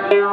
Thank you.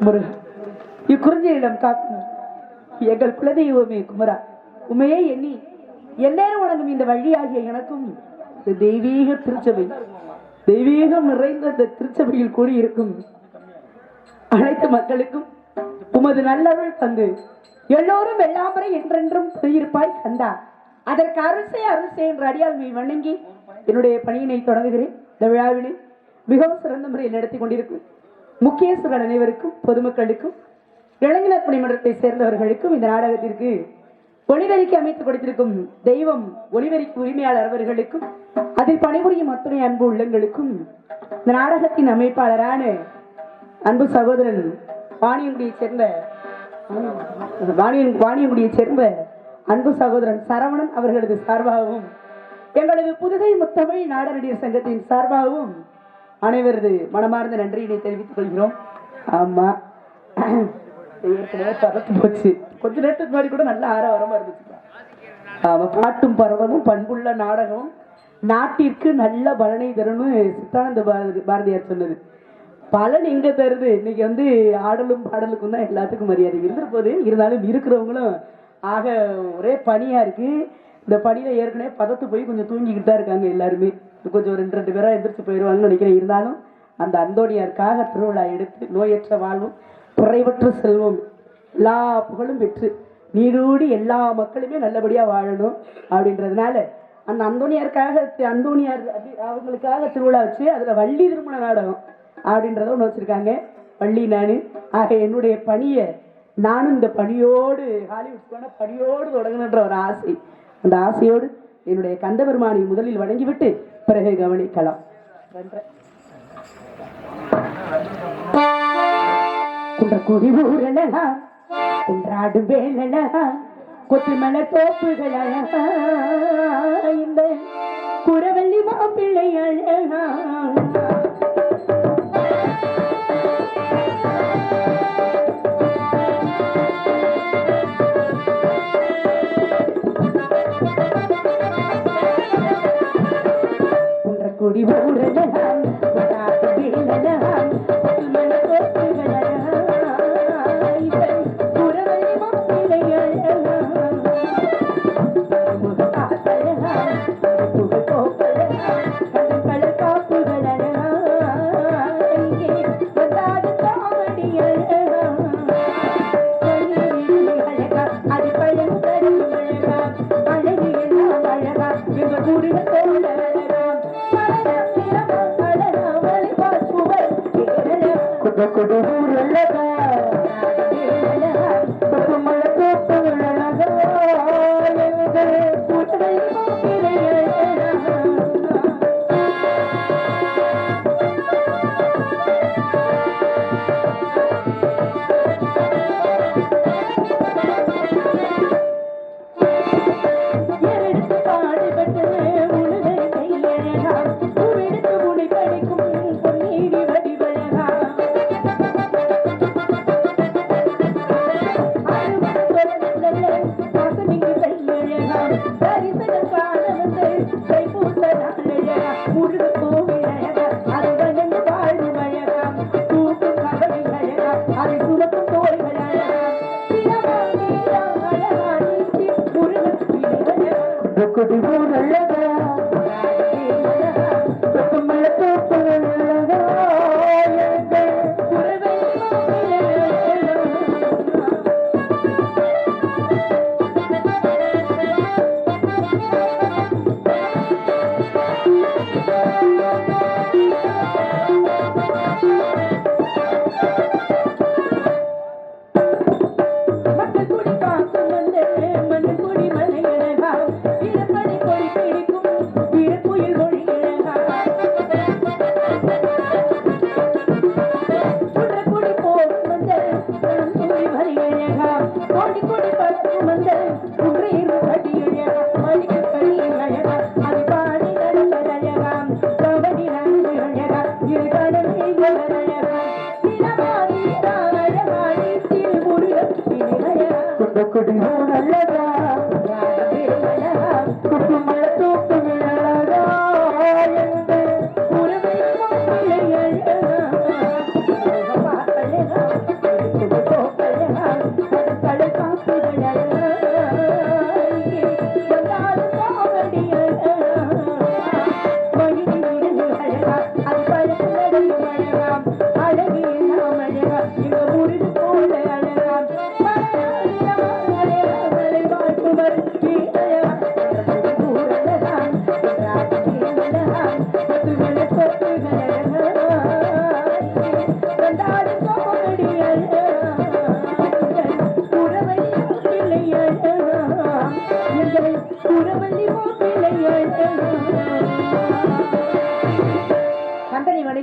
Murugan இக்குறிஞ்சியிடம் காக்கும் எங்கள் குலதெய்வமே குமரா, உமையே எண்ணி எந்நேரம் வணங்கும் இந்த வழியாகிய எனக்கும் தெய்வீக திருச்சபை, தெய்வீகம் நிறைந்த இந்த திருச்சபையில் கூடியிருக்கும் அனைத்து மக்களுக்கும் உமது நல்லருள் தந்து எல்லோரும் வெள்ளாமரை என்றென்றும் இருப்பாய் கண்டா. அதற்கு அருசை என்ற அடியாள்மை வணங்கி என்னுடைய பணியினை தொடங்குகிறேன். இந்த விழாவினை மிகவும் சிறந்த முறையில் நடத்தி கொண்டிருக்கும் முக்கியஸ்தர்கள் அனைவருக்கும், பொதுமக்களுக்கும், இளைஞர் பணிமன்றத்தை சேர்ந்தவர்களுக்கும், இந்த நாடகத்திற்கு ஒளிவரிக்கு அமைத்து கொடுத்திருக்கும் தெய்வம் ஒளிவரிக்கு உரிமையாளர் அவர்களுக்கும், அதில் பணிபுரியும் அத்துணை அன்பு உள்ளங்களுக்கும், இந்த நாடகத்தின் அமைப்பாளரான அன்பு சகோதரன் வாணியங்குடியை சேர்ந்த அன்பு சகோதரன் சரவணன் அவர்களது சார்பாகவும், எங்களது புதுகை முத்தமிழ் நாடகநடிகர் சங்கத்தின் சார்பாகவும் அனைவரது மனமார்ந்த நன்றியினை தெரிவித்துக் கொள்கிறோம். ஆமா, போச்சு கொஞ்ச நேரத்துக்கு மாதிரி கூட நல்ல ஆரவாரமா இருந்துச்சு. ஆமா, பாட்டும் பரவமும் பண்புள்ள நாடகம் நாட்டிற்கு நல்ல பலனை தரணும் சித்தானந்த பாரதியார் சொன்னது. பலன் எங்க தருது? இன்னைக்கு ஆடலும் பாடலுக்கும் தான் எல்லாத்துக்கும் மரியாதை இருந்திருப்போது. இருந்தாலும் இருக்கிறவங்களும் ஆக ஒரே பனியா இருக்கு. இந்த பனியில ஏற்கனவே பதத்து போய் கொஞ்சம் தூங்கிக்கிட்டு தான் இருக்காங்க எல்லாருமே. கொஞ்சம் 2 பேரா எந்திரிச்சு போயிடுவாங்கன்னு நினைக்கிறேன். இருந்தாலும் அந்த அந்தோணியாருக்காக திருவிழா எடுத்து நோயற்ற வாழ்வும் குறைவற்ற செல்வம் எல்லா புகழும் பெற்று நீடூடி எல்லா மக்களுமே நல்லபடியா வாழணும் அப்படின்றதுனால அந்த அந்தோணியார் அவங்களுக்காக திருவிழா வச்சு அதுல வள்ளி திருமண நாடகம் அப்படின்றத ஒன்று வச்சிருக்காங்க. வள்ளி நானு ஆக என்னுடைய பணியை நானும் இந்த பணியோடு ஹாலிவுட் பணியோடு தொடங்கணுன்ற ஒரு ஆசை. அந்த ஆசையோடு என்னுடைய கந்தபெருமானை முதலில் வணங்கிவிட்டு பிறகு கவனிக்கலாம். குன்றக்குடி ஊரலா, குன்றாடும் வேலலா, கொத்துமல தோப்புகள் அழகா, இந்த குரவள்ளி மாப்பிள்ளை அழகா, குடி ஊரலாம் வேலலாம் மன தோப்புகளா, குரவள்ளி மாப்பிள்ளை அழகா, முகத்தாசலா புகழ் கண்கள காப்புகள் அழகா, இங்கே வந்தாடு காவடி அழகா, அழகா அது பழம் தரும் அழகா, அழகு எல்லாம் அழகா, எங்க குருவ தோழ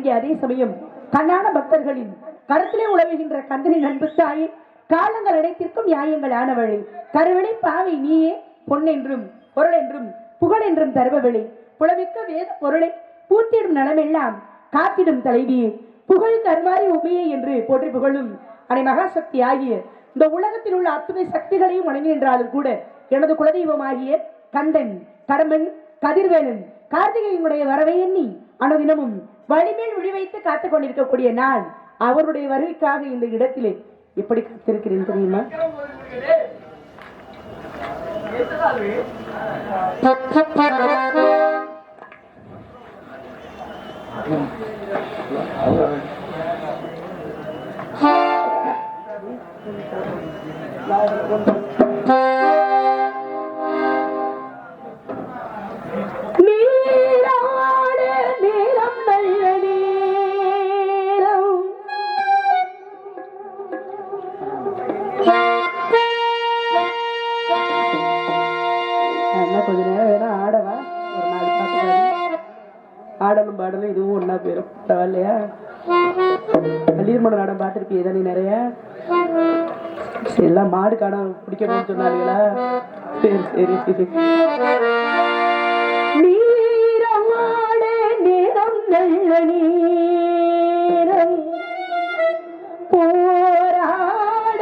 இங்கே அதே சமயம் கண்ணான பக்தர்களின் கருத்திலே உழவுகின்ற கந்தனின் அன்பு தாயே, காலங்கள் அனைத்திற்கும் நியாயங்கள் ஆனவளே, கருவளை பாவை நீயே, பொன்னென்றும் பொருள் என்றும் புகழ் என்றும் தருபவளே, புலமிக்க வேத பொருளை பூத்திடும் நலமெல்லாம் காத்திடும் தலைவியே, புகழ் கருமாறி உமையே என்று போற்றி புகழும் அனை மகாசக்தி ஆகிய இந்த உலகத்தில் உள்ள அத்துணை சக்திகளையும் வணங்கி நின்றாலும் கூட எனது குலதெய்வமாகிய கந்தன், கடம்பன், கதிர்வேலன், கார்த்திகையினுடைய வரவை எண்ணி அனுதினமும் வழிமேல் விழி வைத்து காத்துக் கொண்டிருக்கக்கூடிய நான் அவருடைய வருகைக்காக இந்த இடத்திலே எப்படி காத்திருக்கிறேன் தெரியுமா? கொஞ்ச நேரம் வேணா ஆடவா? ஒரு நாலு பாட்டு ஆடலும் பாடலும் இதுவும் ஒன்னா போயிரும். பரவாயில்லையா? கல்லீர்மண நாடம் பார்த்துருப்பியே தானே நிறைய. எல்லாம் மாடு காடம் பிடிக்கணும்னு சொன்னாங்களா? சரி சரி. நீரமாட நேரம் நல்ல நேரம், போராட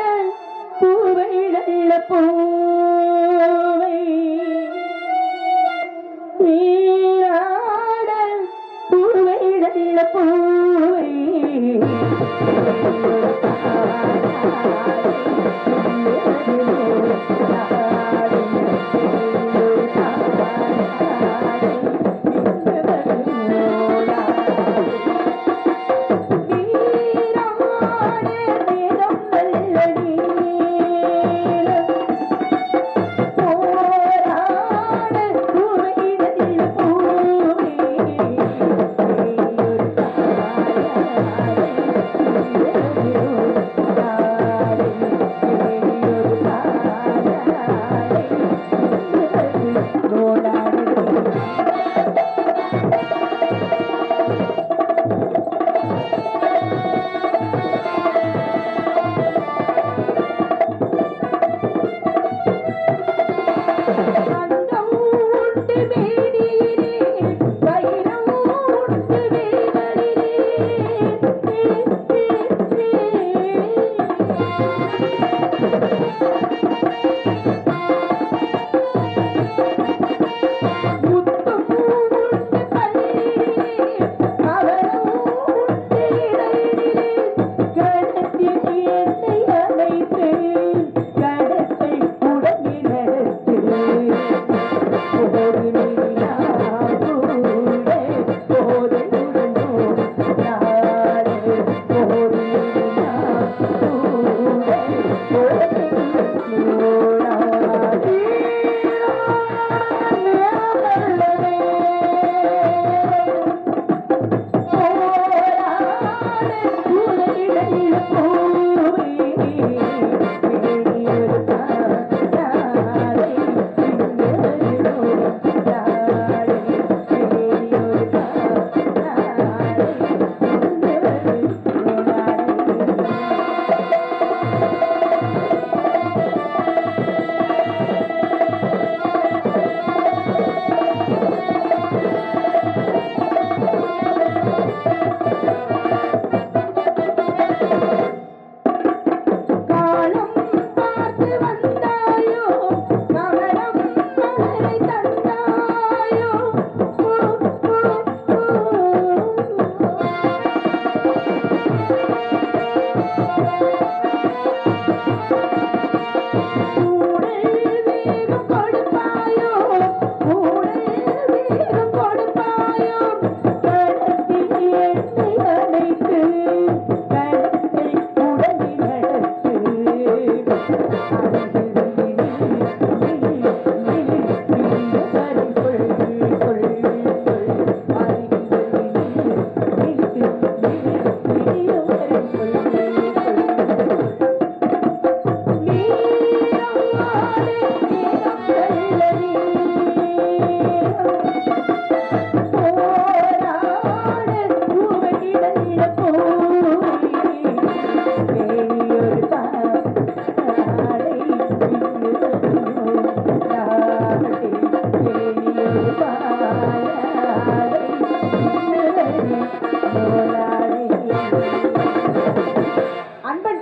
பூவை நல்ல பூவை, நீராட பூவை நல்ல பூவை,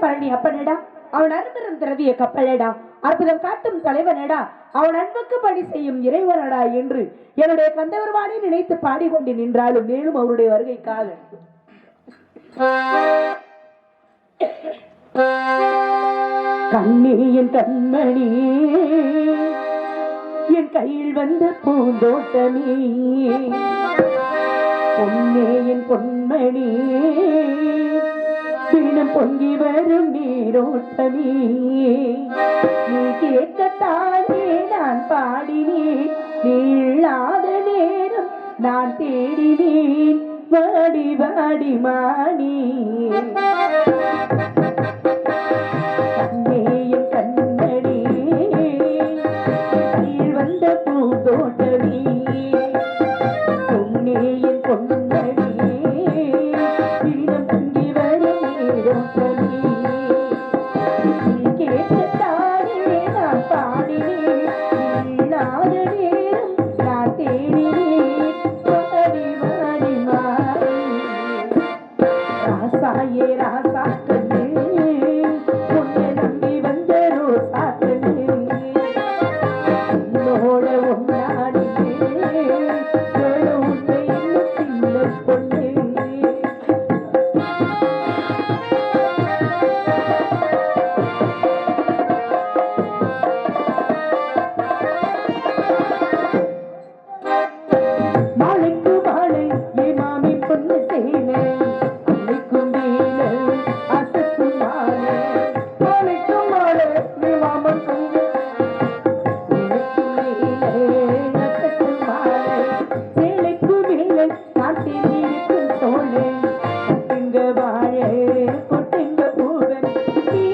பழனி அப்பனடா, அவன் அருந்தரம் திரவிய கப்பலடா, அற்புதம் காட்டும் தலைவனடா, அவன் அன்புக்கு பணி செய்யும் இறைவனடா என்று என்னுடைய கந்தவர்வானை நினைத்து பாடிக்கொண்டு நின்றாலும் மேலும் அவருடைய வருகைக்காக கண்ணே என் கண்மணி, என் கையில் வந்த பூந்தோட்டமே, பொன்னே என் பொன்மணி, தினம் பொங்கி வரும் நீரோட்டமே, நீ கேட்கத்தானே நான் பாடினேன், நீ இல்லாத நேரம் நான் தேடினேன், வாடி வாடி மாணி கண்ணே என் கண்ணடி, கையில் வந்த பூந்தோட்டமே, பொன்னே என் பொன்மணி, தினம் பொங்கி வரும் நீரோட்டமே, நீ கேட்கத்தானே நான் பாடினேன், நீ இல்லாத நேரம் நான் தேடினேன், வாடி வாடி மாறி ராசாயே ராசா கண்ணே, உன்னை நம்பி வந்த ரோசா கண்ணே, உன்னோட ஒன்னாடினே, உன்னை இன்னும் சின்ன பொண்ணே. மாலைக்கு மாலை ஏ மாமி பொண்ணு சேனை, அன்னைக்கும் மேலே அசத்தும் மாலை, மாலைக்கு மாலை ஏ மாமன் பொண்ணு, அன்னைக்கும் மேலே அசத்தும் மாலை, சேலைக்கு மேலே நான் தேடியிருக்கும் தோளை, பொட்டுங்க வாழை பொட்டுங்க பூவன், நீ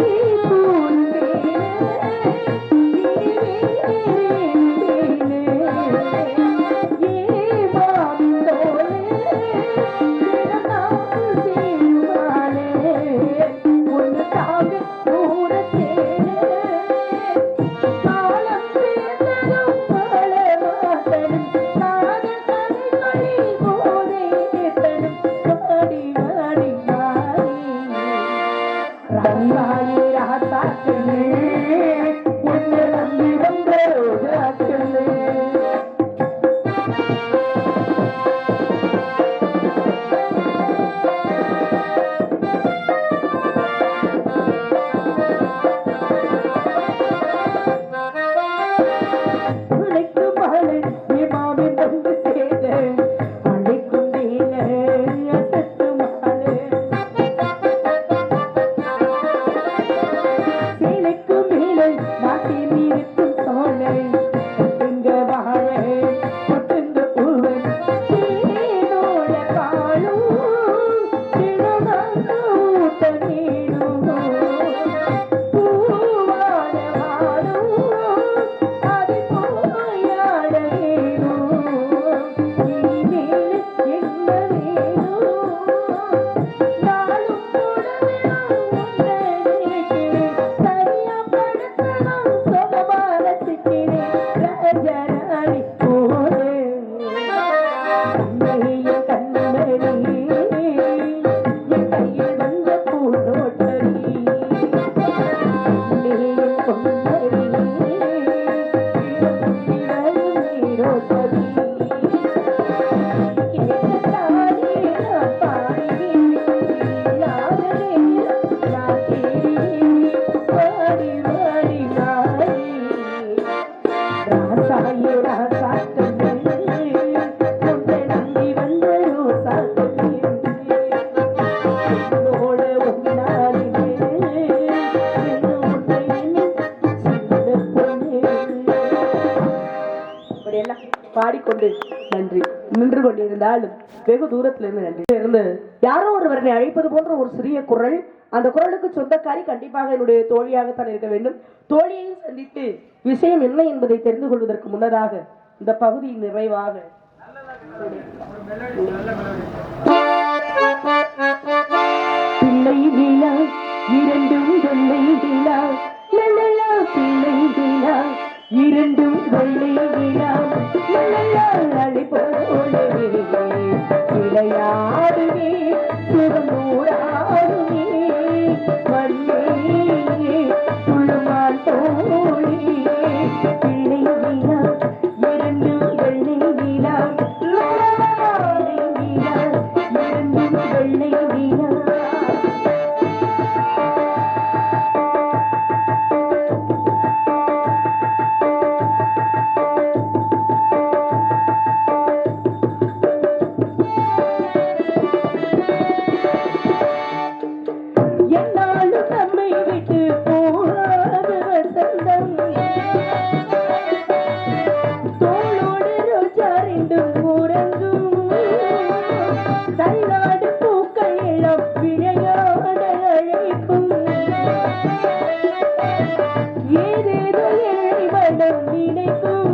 பூன் வேலை, நீ வேலை பாடிக்கொண்டு நன்றி நின்று கொண்டிருந்தாலும் வெகு தூரத்திலிருந்து நன்றி இருந்து யாரோ ஒருவரை அழைப்பது போன்ற ஒரு சிறிய குரல், அந்த குரலுக்கு சொந்தக்காரி கண்டிப்பாக என்னுடைய தோழியாகத்தான் இருக்க வேண்டும். தோழியையும் சந்தித்து விஷயம் என்ன என்பதை தெரிந்து கொள்வதற்கு முன்னதாக இந்த பகுதியின் நிறைவாக பிள்ளை விழா இரண்டும் வெள்ளை விழா, நல்லலா பிள்ளை விழா இரண்டும் வெள்ளை விழா, நல்லலா அழி போலவே விளையாடுவே சுரநூறாடுவே வள்ளே ஏதேதோ எழி மனம் நினைக்கும்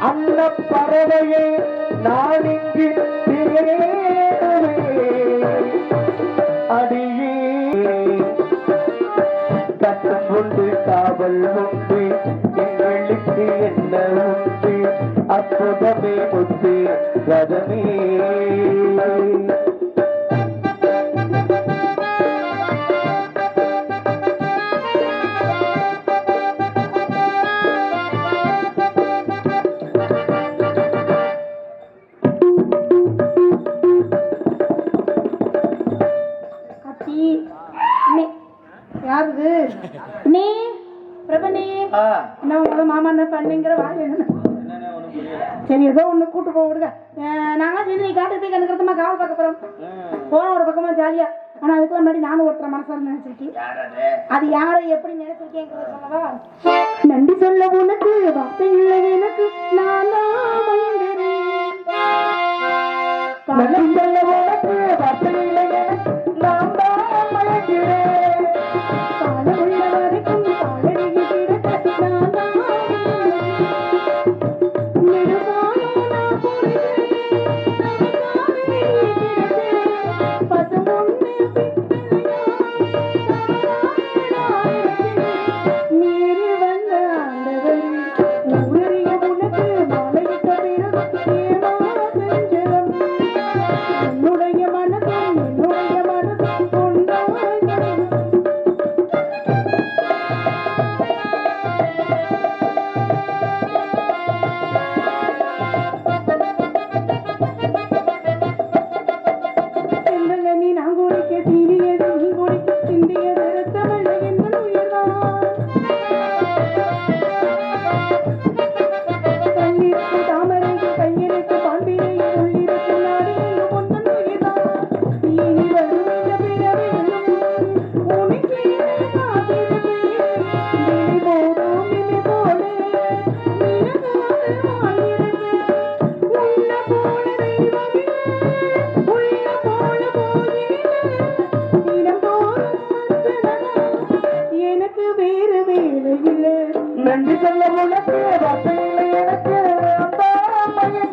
அந்த பறவையை நான் இங்கு அடியே கட்டம் கொண்டு காவல் உண்டு எங்களுக்கு என்ன உண்டு அற்புதமே முத்து ரதமே யாரு நீ பிரபனி என்ன உங்களை மாமா என்ன பண்ணீங்கிற வாங்க சரி ஏதோ ஒண்ணு கூட்டு போக விடுங்க நாங்க சரி காட்டு போய் கண்டுக்கிறதுமா காவல் பார்க்க போறோம் போன ஒரு பக்கமா ஜாலியா ஆனா அதுக்கு முன்னாடி நானும் ஒருத்தர் மனசால நினைச்சிருக்கேன் அது யாரை எப்படி நினைச்சிருக்கேங்கிறத சொல்லவா நன்றி சொல்ல உனக்கு வார்த்தை இல்லை எனக்கு நான் நன்றி சொல்ல உனக்கு வார்த்தை இல்லை எனக்கு நான் நன்றி சொல்ல உனக்கு வார்த்தை இல்லை எனக்கு என்னுடைய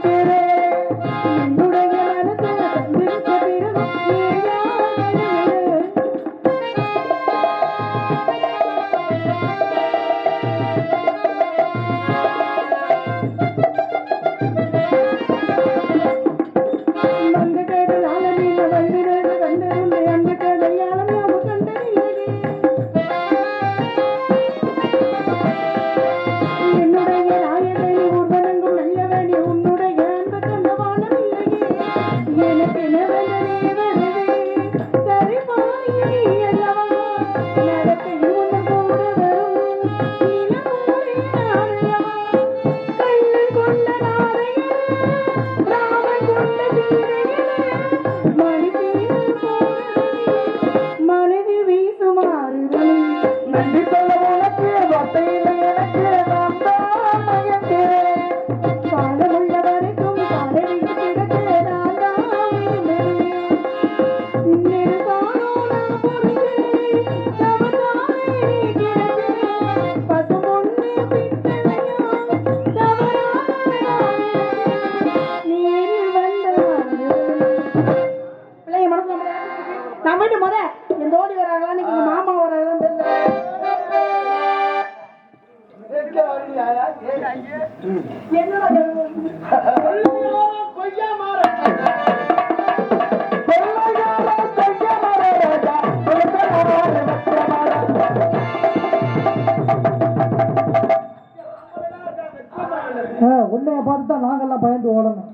உன்னைய பார்த்து தான் நாங்கெல்லாம் பயந்து ஓடணும்.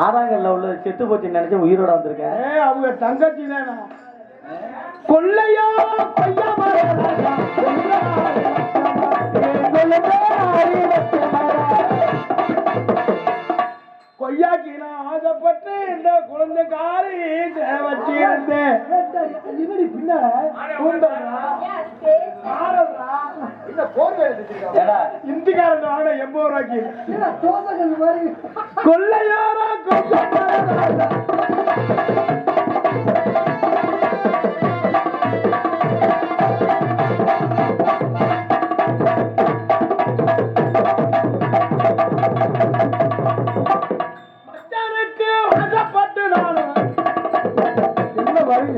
ஆறாங்கல்ல உள்ள செத்து போச்சு நினைச்சு உயிரோட வந்திருக்கேன். அவங்க தங்கச்சி தானே கொள்ளையா கொய்யா கொய்யாக்கி நான் ஆசைப்பட்டு இந்த குழந்தைக்காரி வச்சிருந்தேன். இந்திக்காரன் 80 ரூபாய்க்கு கொள்ளையாரா மச்சானுக்கு வாக்கப்பட்டு நானும் என்ன வழி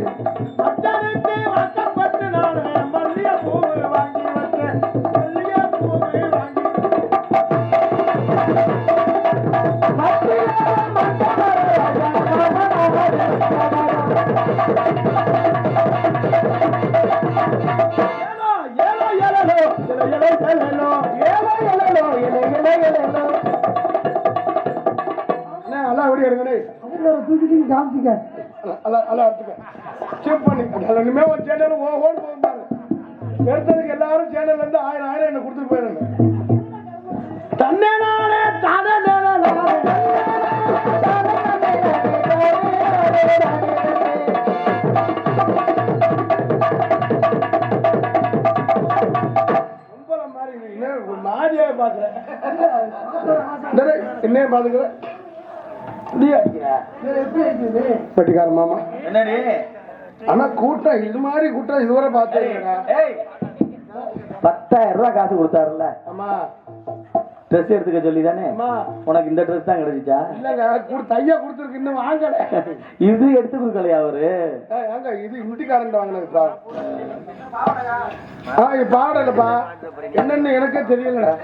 மச்சானுக்கு வாக்கப்பட்டு நானும் மல்லிய பூவு வாங்கி வச்சேன் மல்லிய பூவு வாங்கி எடுத்ததுக்கு எல்லாரும் சேனல் வந்து 1000 என்ன கொடுத்துட்டு போயிருங்க தன்னே நானே தானே மாதிரியா பாக்குறேன் என்ன பாத்துக்கிறேன் பட்டிக்கார மாமா என்னடி ஆனா கூட்டம் இது மாதிரி கூட்டம் இதுவரை பார்த்தேன் 10,000 ரூபாய் காசு கொடுத்தாருல்ல ஆமா ட்ரெஸ் எடுத்துக்க சொல்லி தானே ஆமா உனக்கு இந்த ட்ரெஸ் தான் கிடைச்சிச்சா இல்லங்க ஐயா கொடுத்துருக்கு இன்னும் வாங்கல இது எடுத்து கொடுக்கலையா அவரு ஏங்க இது இந்திக்காரன் வாங்கினது சார் இது பாடலப்பா என்னன்னு எனக்கே தெரியலடா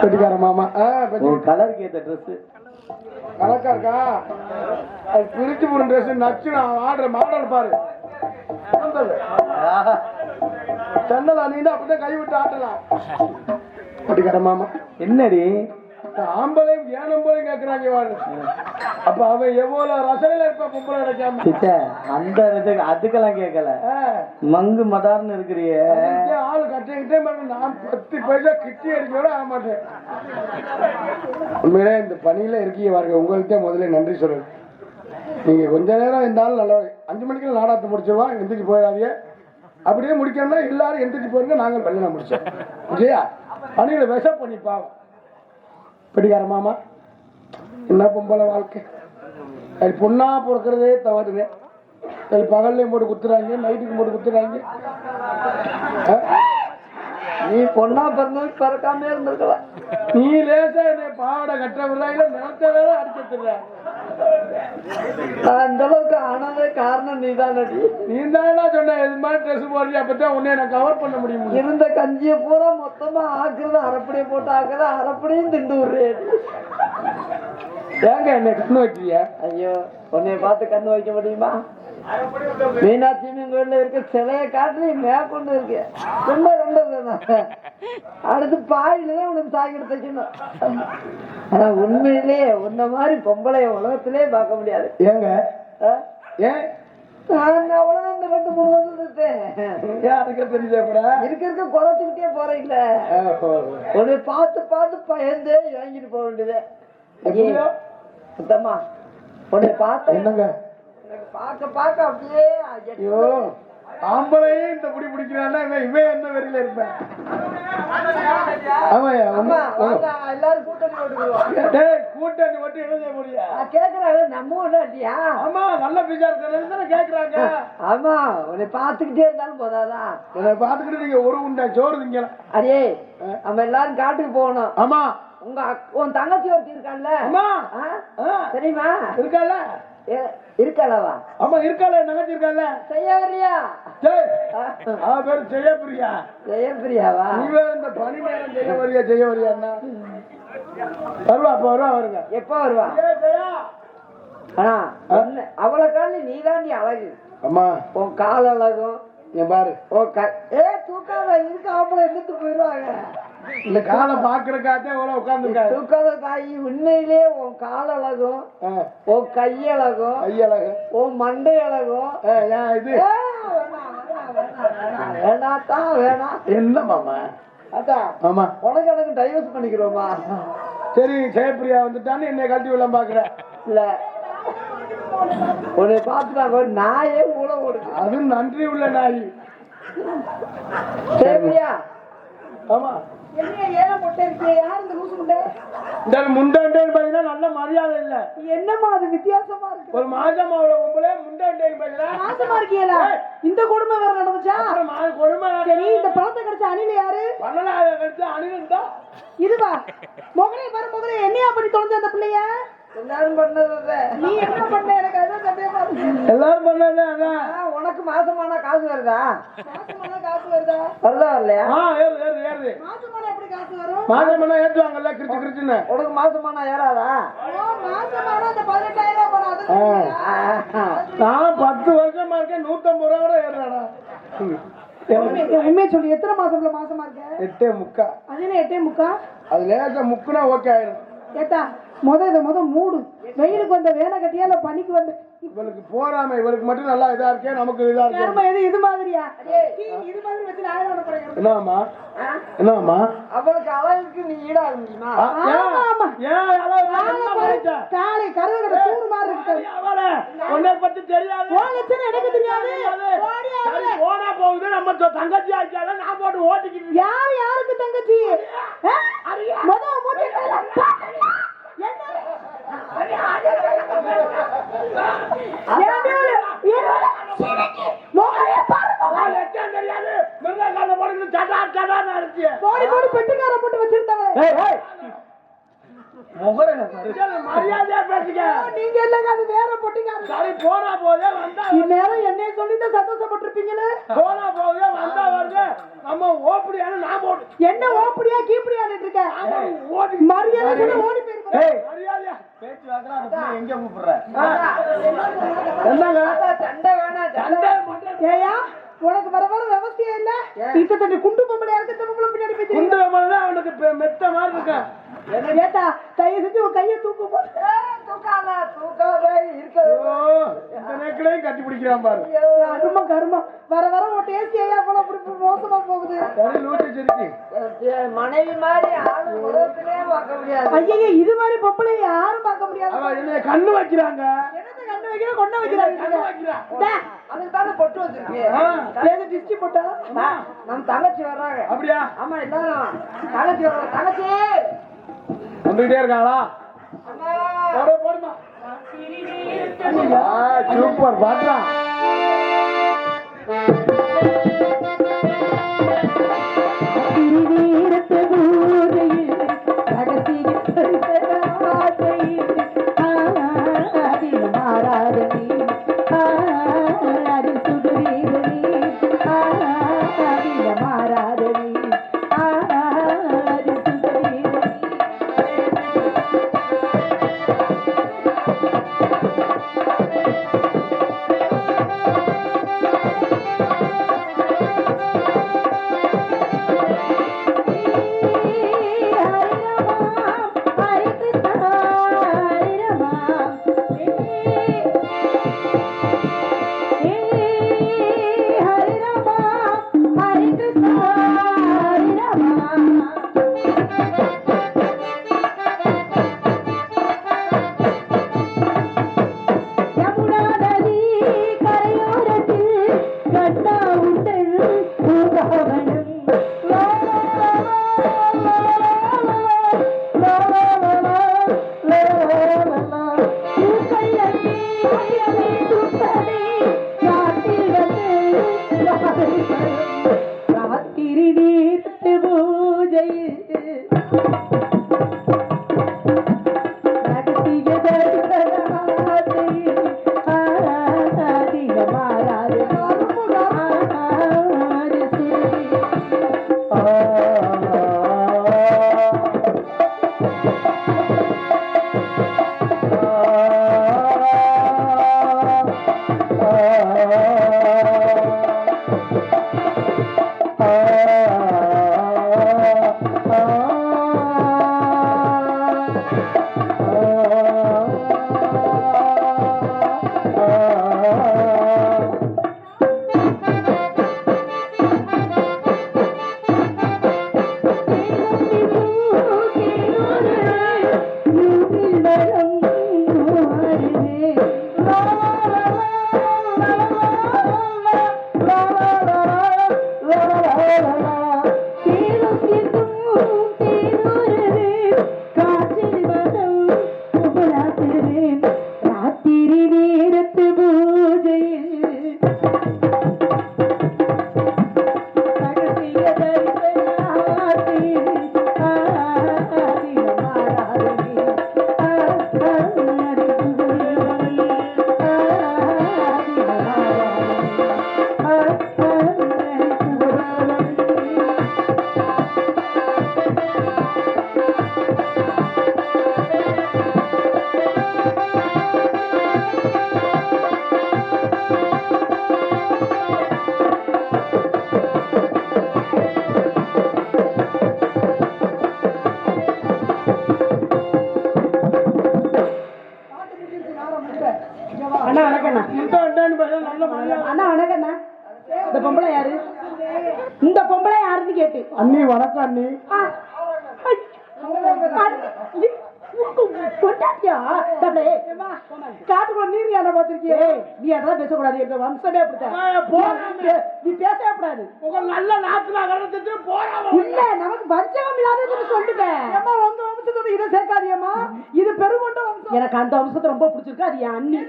பட்டிக்கார மாமா கலருக்கு ஏத்த ட்ரெஸ் கணக்கா இருக்கா அது பிரிச்சு போன ட்ரெஸ் நச்சு நான் ஆடுற மாடல் பாரு சென்னல் அணிந்து அப்படிதான் கைவிட்டு ஆட்டலாம் பட்டிக்கார மாமா என்னடி ஆம்பளையும் ஏனம்பளையும் கேட்கிறாங்க வாரு அப்ப அவன் எவ்வளவு ரசனையில இருப்பா பொம்பளை கிடைக்காம அந்த அதுக்கெல்லாம் கேட்கல மங்கு மதார்னு இருக்கிறிய ஆளு கட்டிக்கிட்டே நான் 10 பைசா கிட்டி அடிக்கோட ஆக மாட்டேன் உண்மையிலே இந்த பணியில இருக்கீங்க பாருங்க உங்கள்கிட்ட முதல்ல நன்றி சொல்லுங்க நீங்க கொஞ்ச நேரம் இருந்தாலும் நல்லா 5 மணிக்கு நாடாத்து முடிச்சிருவோம் எந்திரிச்சு போயிடாதீங்க அப்படியே முடிக்கணும்னா எல்லாரும் எந்திரிச்சு போயிருங்க நாங்கள் வெள்ளனை முடிச்சோம் இல்லையா பணியில விஷ பண்ணி பாவம் படிக்கார மாமா என்ன பொம்பளை வாழ்க்கை அது பொண்ணா பிறக்கிறதே தவறுங்க அது பகல்லையும் போட்டு குத்துறாங்க நைட்டுக்கு போட்டு குத்துறாங்க நீ பொண்ணா பிறந்தது பிறக்காம இருந்திருக்கலாம் நீ லேசா என்னை பாவாடை கட்ட விடுறாங்க நிலத்த வேற அடிச்சிருக்க அந்த அளவுக்கு ஆனதே காரணம் நீதானடி நீ தானே சொன்ன இது மாதிரி ட்ரெஸ் போடுறீங்க அப்பதான் உன்னை நான் கவர் பண்ண முடியும் இருந்த கஞ்சியை பூரா மொத்தமா ஆக்குறது அரைப்படியை போட்டு ஆக்குறது அரைப்படியும் திண்டு விடுறேன் ஏங்க என்னை கண்ணு வைக்கிறியா ஐயோ உன்னைய பார்த்து கண்ணு வைக்க முடியுமா மீனாட்சி அம்மன் கோயில்ல இருக்க சிலையை காட்டி மேற்கொண்டு இருக்கு ரொம்ப ரொம்ப அடுத்து பாயில்தான் உனக்கு சாக்கிட்டு தைக்கணும் ஆனா உண்மையிலேயே உன்ன மாதிரி பொம்பளைய உலகத்திலே பார்க்க முடியாது ஏங்க ஏன் நான் அவ்வளவுதான் இந்த 2-3 வருஷம் இருந்தேன் அதுக்கு தெரிஞ்ச கூட இருக்க குறைச்சுக்கிட்டே போறீங்கள உன்னை பார்த்து பார்த்து பயந்து வாங்கிட்டு போக வேண்டியது சுத்தமா உன்னை பார்த்த என்னங்க பார்க்க பார்க்க அப்படியே ஐயோ ஆம்பளையே இந்த புடி பிடிக்கிறான்னா இவன் என்ன வெறியில இருப்பேன் எல்லாரும் கூட்டணி மட்டும் என்ன செய்ய முடியும் கேக்குறாங்க நம்ம ஒண்ணாட்டியா ஆமா நல்ல பீஸா இருக்கிறது கேக்குறாங்க ஆமா உன்னை பாத்துக்கிட்டே இருந்தாலும் போதாதான் உன்னை பாத்துக்கிட்டு நீங்க ஒரு உண்டா சோறு திங்கலாம் அதே நம்ம எல்லாரும் காட்டுக்கு போகணும் ஆமா உன் தங்கச்சி ஒருத்தி இருக்கான்ல ஆமா தெரியுமா இருக்கால இருக்காளவா ஆமா இருக்கால நகர்ச்சி இருக்கால செய்ய வரியா பேரு ஜெயபிரியா ஜெயபிரியாவா நீ இந்த பணி நேரம் செய்ய வரியா வருவா அப்ப வருவா வருங்க எப்ப வருவா ஆனா அவளை காணி நீ தாண்டி அழகு அம்மா உன் கால் அழகும் என் பாரு தூக்காத இருக்கு ஆம்பளை எதிர்த்து போயிடுவாங்க இந்த காலை பாக்குறக்காத்தே உட்கார்ந்து தூக்காத தாயி உண்மையிலே உன் கால் அழகும் உன் கையழகும் உன் மண்டை அழகும் இது வேணாத்தா வேணாம் என்ன மாமா அதான் ஆமா உனக்கு எனக்கு டைவர்ஸ் பண்ணிக்கிறோமா சரி ஜெயபிரியா வந்துட்டான்னு என்னை கட்டி விட பாக்குற இல்ல உன்னை பார்த்துட்டாங்க நாயே மூளை ஓடுது அது நன்றி உள்ள நாய் ஜெயபிரியா ஆமா என்ன ஏழை பொட்டை இருக்கு? யார் இந்த லூசு முண்டை? இந்த முண்டேன்னு பாத்தீங்கன்னா நல்ல மரியாதை இல்ல. என்னம்மா அது வித்தியாசமா இருக்கு? ஒரு மாசமா அவ்வளவு பொம்பளை முண்டேன்னு பாத்தீங்கன்னா மாசமா இருக்கீங்களா? இந்த கொடுமை வேற நடந்துச்சா? கொடுமை. சரி, இந்த பழத்தை கிடைச்ச அணில் யாரு? பண்ணலாத கழிச்சு அணில் தான். இதுவா? முகலே பாரு, முகலே என்னையா பண்ணி தொலைஞ்ச அந்த பிள்ளைய? எல்லாரும் பண்ணது. நீ என்ன பண்ண? எனக்கு அதான் சந்தேகமா இருக்கு. எல்லாரும் பண்ணது அதான். உனக்கு மாசமானா காசு வருதா? மாசமானா காசு வருதா? வருதா வரலையா? ஏறு. மாசமானா எப்படி காசு வரும்? மாசம் ஏற்றுவாங்கல்ல கிரிச்சுன்னு. உனக்கு மாசமானா ஏறாதா? மாசமானா அந்த 18,000 ரூபாய் பணம் அது. நான் 10 வருஷமா இருக்கேன், 150 ரூபா கூட ஏறாடா. உண்மையை சொல்லி எத்தனை மாசம்ல மாசமா இருக்க? 8.75. அது என்ன 8.75? அது லேசா முக்குனா ஓகே ஆயிரும். ஏத்தா முத மூடு. வெயிலுக்கு வந்த வேலை கட்டியா இல்ல பனிக்கு வந்த? இவளுக்கு போறாம, இவளுக்கு மட்டும் நல்லா இதா இருக்கே, நமக்கு இதா யாருமா இருக்கு. இது மாதிரியா? இது மாதிரி வச்சு நான் படைக்கிறேன். என்னம்மா அவளுக்கு அழகுக்கு நீ ஈடாக முடியுமா? காலை கருவகட சூடு மாதிரி இருக்கு. உன்னை பத்தி தெரியாது. எனக்கு தெரியாது. போனா போகுது, நம்ம தங்கச்சி ஆச்சால நான் போட்டு ஓட்டிக்கிட்டு. யாருக்கு தங்கச்சி? முத மூட்டை பெட்டுக்கார போட்டு வச்சிருந்தவங்க. மரியாதையா பேசுங்க. நீங்க இல்லங்க, அது வேற பொட்டிக்கார. சரி, போனா போதே வந்தா இந்நேரம் என்னைய சொல்லிட்டு சந்தோஷப்பட்டிருப்பீங்களே. போனா போதே வந்தா வருது. நம்ம ஓப்படியான நான் போடு. என்ன ஓப்படியா கீப்படியான்னு இருக்க? மரியாதை கூட ஓடி போயிருக்க. மரியாதையா பேச்சு வாக்குறா, அந்த பிள்ளை எங்க கூப்பிடுற? என்னங்க சண்டை வேணாம். சண்டை மட்டும். ஏயா உனக்கு வர விவசாயம் இல்ல? இத்த தண்ணி குண்டு பொம்பளை இருக்கு, பொம்பளை பின்னாடி போய் குண்டு தான் அவனுக்கு மெத்த மாதிரி இருக்கேன். ஏட்டா தயவு செஞ்சு உன் கையை தூக்கு போட்டு. தூக்காத இருக்காது. இந்த நேக்களையும் கட்டி பிடிக்கிறான் பாரு. கருமம் வர உன் டேஸ்ட் ஏயா போல மோசமா போகுது. சரி, லூட்டி சிரிக்கி. மனைவி மாதிரி ஆளு உலகத்திலே பார்க்க முடியாது. ஐயா இது மாதிரி பொம்பளை யாரும் பார்க்க முடியாது. என்ன கண்ணு வைக்கிறாங்க? என்னத்தை கண்ணு வைக்கிற கொண்ட வைக்கிறாங்க. அதுக்கு தானே பொட்டு வச்சிருக்கேன். டிஸ்டி போட்டா நம்ம தங்கச்சி வர்றாங்க. அப்படியா? ஆமா, எல்லாரும் தங்கச்சி வர்றாங்க. தங்கச்சி வந்துகிட்டே இருக்காங்களா? போடுமா. சூப்பர் பாட்டா. வந்தேன் ராத்திரி நேரத்து பூஜையில் ரகசிய தரிசனாத்தில் அண்ணா வணக்கண்ணா. அண்ணா வணக்கண்ணா. இந்த பொம்பளை யாரு? இந்த பொம்பளை யாருன்னு கேட்டு. அண்ணி வணக்கம் அண்ணி. காட்டுக்குள்ள நீர் என்ன பார்த்திருக்கியே? நீ அதெல்லாம் பேசக்கூடாது. எங்க வம்சமே அப்படித்தான். நீ பேசவே கூடாது. நல்ல நாட்டுல கடந்துட்டு போறாங்க. இல்ல நமக்கு வஞ்சகம் இல்லாததுன்னு சொல்லிட்டேன். உங்க வம்சத்தோட இதை சேர்க்காதியம்மா. இது பெருங்கொண்ட வம்சம். எனக்கு அந்த வம்சத்தை ரொம்ப பிடிச்சிருக்கு. அது என் அண்ணி,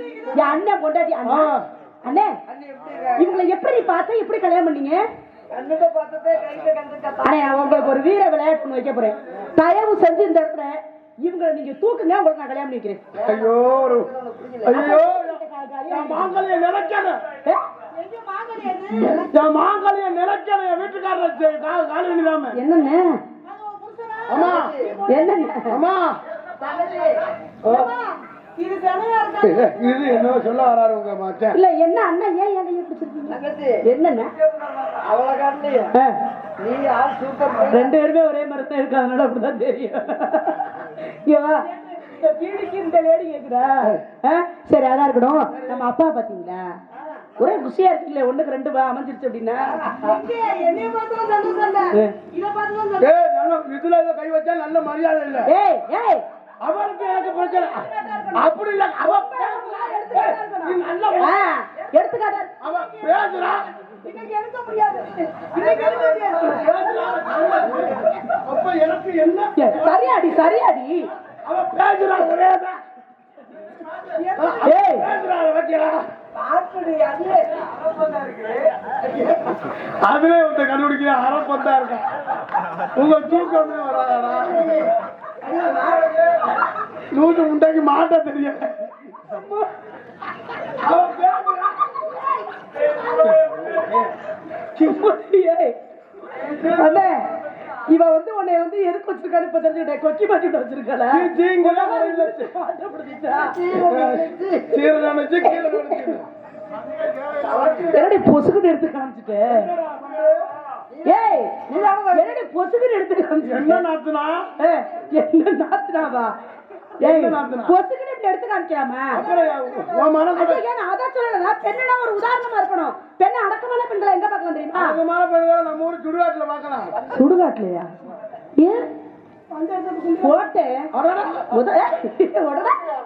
என் அண்ணன் பொண்டாட்டி. அண்ணே, இவங்களை எப்படி பார்த்த, எப்படி கல்யாணம் பண்ணீங்க? உங்களுக்கு ஒரு வீர விளையாட்டு ஒண்ணு வைக்க போறேன். தயவு செஞ்சு இந்த இடத்துல இவங்களை நீங்க தூக்குங்க, உங்களுக்கு நான் கல்யாணம் பண்ணிக்கிறேன். ஐயோ ஐயோ, மாங்கல்ய நினைக்கணும், மாங்கல்ய நினைக்கணும். என் வீட்டுக்காரர் கால வேண்டியதாம. என்னன்னு அம்மா, என்னன்னு அம்மா, இது என்ன சொல்ல வராரு உங்க மச்சான்? இல்ல என்ன அண்ணா, ஏன் என்னைய பிடிச்சிருக்கீங்க? என்னன்னா அவளை காட்டலையே, நீ ஆள் சூப்பர். ரெண்டு பேருமே ஒரே மரத்தை இருக்காங்கனால அப்படிதான் தெரியும். இந்த லேடி கேக்குறா. சரி, அதான் இருக்கட்டும். நம்ம அப்பா பாத்தீங்களா, ஒரே குஷியா இருக்குல்ல, ஒண்ணுக்கு ரெண்டு அமைஞ்சிருச்சு அப்படின்னா. இதுல கை வச்சா நல்ல மரியாதை இல்ல. ஏய் ஏய், அவருக்கு எனக்கு பிரச்சனை அப்படி இல்ல. அவ எடுத்துக்காட்ட அவ பேசுறா. அப்ப எனக்கு என்ன? சரியாடி சரியாடி. அவ பேசுறா ஒரேதான். அதுல வந்து கண்டுபிடிக்கிற அரப்பந்தா இருக்க. உங்க தூக்கமே வராதா? நூற்று முண்டாக்கி மாட்ட தெரியும். இவ வந்து உன்னை வந்து எதுக்கு வச்சிருக்காரு இப்ப தெரிஞ்சுக்கிட்டேன். கொக்கி மாட்டி வச்சிருக்காள. என்னடி பொசுக்குன்னு எடுத்து காமிச்சிட்டு? ஏய், என்னடி பொசுக்குன்னு எடுத்து காமிச்சு? என்ன நாத்துனா? என்ன நாத்துனாவா? பொசுக்குன்னு இப்படி எடுத்து காமிக்கலாமா? அதான் சொல்லல, பெண்ணா ஒரு உதாரணமா இருக்கணும். பெண்ணை அடக்கமான பெண்களை எங்க பார்க்கலாம் தெரியுமா? அடக்கமான பெண்களை நம்ம ஊர் சுடுகாட்டுல பார்க்கலாம். சுடுகாட்டுலயா? ஏன் போட்டு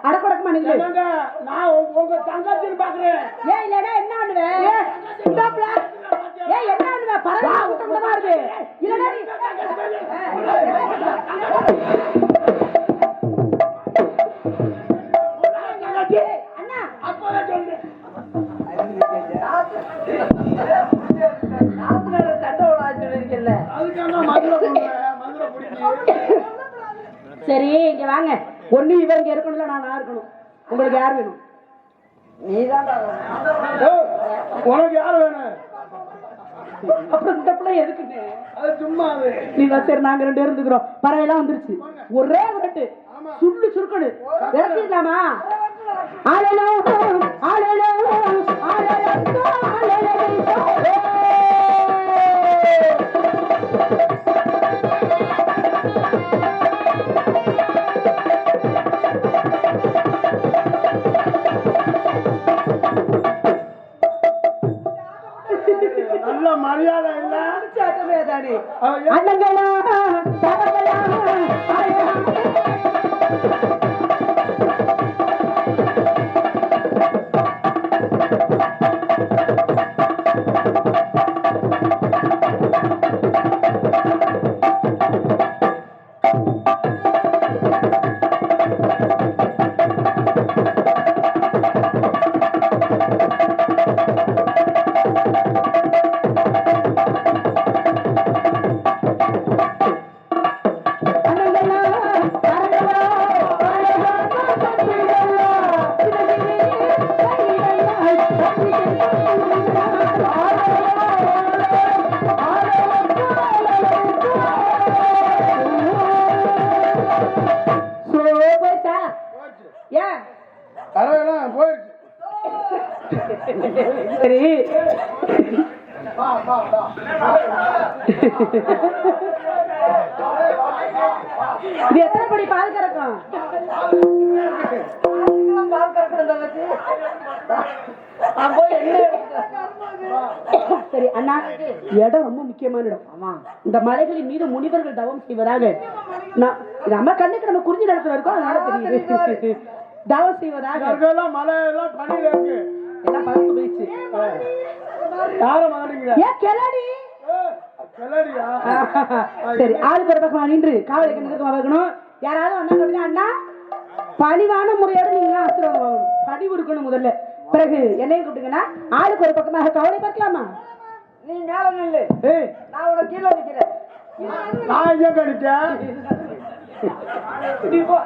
அடக்கடக்கமா நில்லு. நான் உங்க தங்கச்சின்னு பாக்குறேன். ஏன் இல்லடா, என்ன பண்ணுவேன்? என்ன பண்ணுவேன்? பரவாயில்ல இருக்கு. இல்லடா அண்ணா, அப்பவே சொல்றேன். சரி, இங்க வாங்க. ஒண்ணு இவங்க இருக்கணும்ல, நான் இருக்கணும். உங்களுக்கு யார் வேணும்? நீதான் உனக்கு யார் வேணும்? அப்புறம் இந்த பிள்ளை எதுக்குன்னு? அது சும்மா அது. நீங்க சரி, நாங்க ரெண்டு பேரும் இருந்துக்கிறோம். பறவைலாம் வந்துருச்சு. ஒரே விரட்டு சுள்ளு சுருக்கணு விரட்டிடலாமா? ஆளலோ ஆளலோ நல்ல மரியாதை இல்ல. அண்ணங்களா தரவெல்லாம் போயிடுச்சு. சரி இது எத்தனை படி பால் கறக்கும்? பால் கறக்கணும் தங்கச்சி. நான் போய் என்ன சரி அண்ணா, இடம் ரொம்ப முக்கியமான இடம். ஆமா, இந்த மலைகளின் மீது முனிவர்கள் தவம் செய்வதாக நம்ம கண்ணுக்கு நம்ம குறிஞ்சி இடத்துல இருக்கோம், அதனால தெரியுது. தவம் செய்வதாக மலை எல்லாம் பணியில இருக்கு, எல்லாம் பறந்து போயிடுச்சு. யாரும் மாட்டீங்களா? ஏன் கிளடி? கிளடியா? சரி, ஆளுக்கு ஒரு பக்கம் நின்று காவலுக்கு நிற்க வைக்கணும். யாராவது வந்தா சொல்லுங்க அண்ணா, பணிவான முறையோட நீங்க ஆசீர்வாதம் வாங்கணும். பணிவு இருக்கணும் முதல்ல, பிறகு என்னையும் கூப்பிட்டுங்கன்னா ஆளுக்கு ஒரு பக்கமாக கவலை பார்க்கலாமா? நீ மேல நில்லு, நான் உனக்கு கீழே நிக்கிறேன். நான் எங்க நிக்க? இப்போ